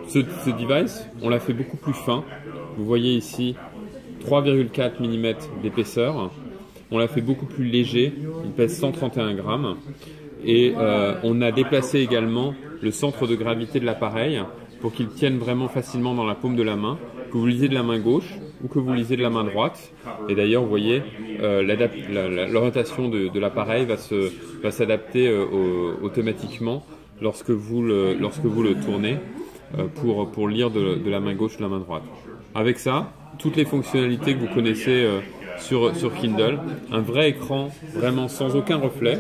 Ce device, on l'a fait beaucoup plus fin. Vous voyez ici 3,4 mm d'épaisseur. On l'a fait beaucoup plus léger, il pèse 131 grammes. Et on a déplacé également le centre de gravité de l'appareil pour qu'il tienne vraiment facilement dans la paume de la main, que vous lisez de la main gauche ou que vous lisez de la main droite. Et d'ailleurs, vous voyez, l'orientation de l'appareil va s'adapter automatiquement lorsque vous le tournez pour lire de la main gauche ou de la main droite. Avec ça, toutes les fonctionnalités que vous connaissez sur Kindle, un vrai écran vraiment sans aucun reflet,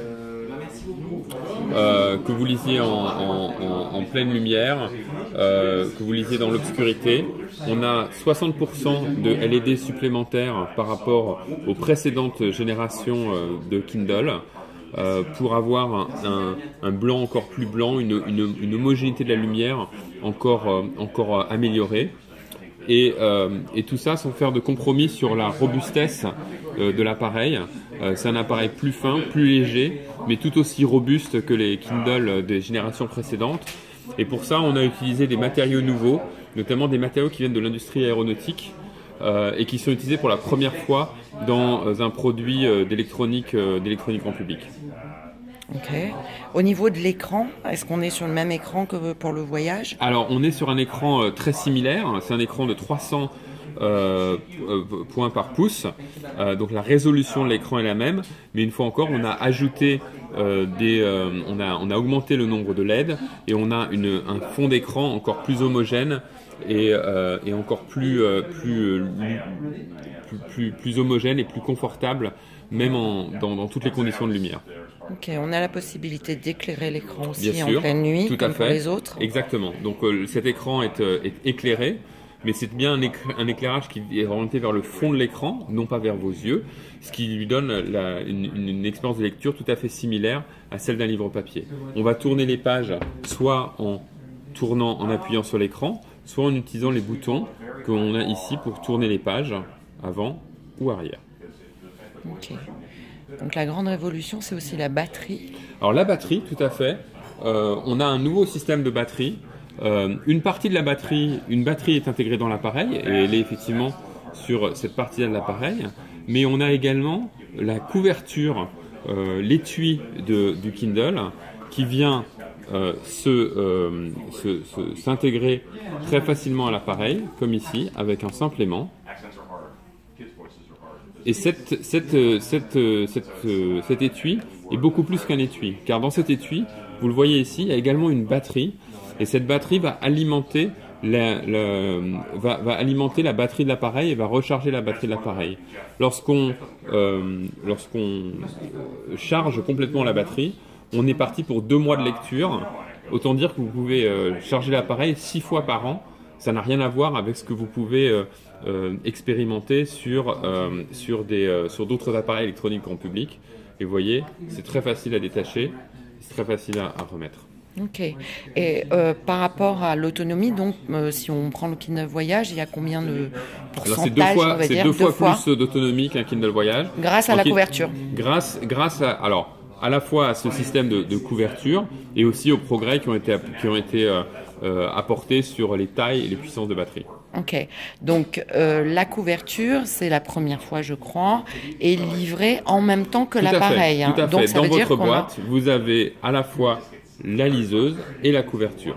que vous lisiez en pleine lumière, que vous lisiez dans l'obscurité. On a 60% de LED supplémentaires par rapport aux précédentes générations de Kindle, pour avoir un blanc encore plus blanc, une homogénéité de la lumière encore améliorée. Et tout ça sans faire de compromis sur la robustesse de l'appareil. C'est un appareil plus fin, plus léger, mais tout aussi robuste que les Kindle des générations précédentes. Et pour ça, on a utilisé des matériaux nouveaux, notamment des matériaux qui viennent de l'industrie aéronautique et qui sont utilisés pour la première fois dans un produit d'électronique grand public. Ok. Au niveau de l'écran, est-ce qu'on est sur le même écran que pour le voyage? Alors, on est sur un écran très similaire. C'est un écran de 300 points par pouce. Donc, la résolution de l'écran est la même. Mais une fois encore, on a ajouté on a augmenté le nombre de LED et on a un fond d'écran encore plus homogène et encore plus homogène et plus confortable, même dans toutes les conditions de lumière. Ok, on a la possibilité d'éclairer l'écran aussi Bien en sûr, pleine nuit, tout comme à fait. pour les autres. Exactement. Donc cet écran est éclairé, mais c'est bien un éclairage qui est orienté vers le fond de l'écran, non pas vers vos yeux, ce qui lui donne une expérience de lecture tout à fait similaire à celle d'un livre papier. On va tourner les pages soit en appuyant sur l'écran, soit en utilisant les boutons qu'on a ici pour tourner les pages avant ou arrière. Ok. Donc la grande révolution, c'est aussi la batterie. Alors la batterie, tout à fait. On a un nouveau système de batterie. Une partie de la batterie, une batterie est intégrée dans l'appareil et elle est effectivement sur cette partie-là de l'appareil. Mais on a également la couverture, l'étui du Kindle qui vient s'intégrer très facilement à l'appareil, comme ici, avec un simple aimant. Et cet étui est beaucoup plus qu'un étui, car dans cet étui, vous le voyez ici, il y a également une batterie, et cette batterie va alimenter la batterie de l'appareil et va recharger la batterie de l'appareil. Lorsqu'on charge complètement la batterie, on est parti pour 2 mois de lecture. Autant dire que vous pouvez charger l'appareil 6 fois par an. Ça n'a rien à voir avec ce que vous pouvez expérimenter sur d'autres appareils électroniques grand public. Et vous voyez, c'est très facile à détacher, c'est très facile à remettre. Ok. Et par rapport à l'autonomie, donc si on prend le Kindle Voyage, il y a combien de pourcentage? C'est deux fois plus d'autonomie qu'un Kindle Voyage. Grâce à la couverture. Grâce à la fois à ce système de couverture et aussi aux progrès qui ont été apportés sur les tailles et les puissances de batterie. Ok, donc la couverture, c'est la première fois, je crois, est livrée en même temps que l'appareil. Tout à fait. Donc, ça dans veut dire votre boîte, vous avez à la fois la liseuse et la couverture.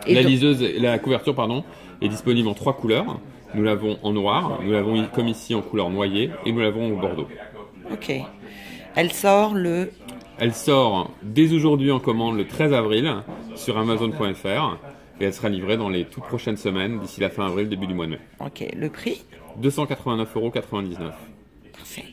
La couverture, est disponible en 3 couleurs. Nous l'avons en noir, nous l'avons comme ici en couleur noyée et nous l'avons en bordeaux. Ok. Elle sort dès aujourd'hui en commande le 13 avril sur Amazon.fr et elle sera livrée dans les toutes prochaines semaines, d'ici la fin avril, début du mois de mai. Ok, le prix? 289,99 €. Parfait.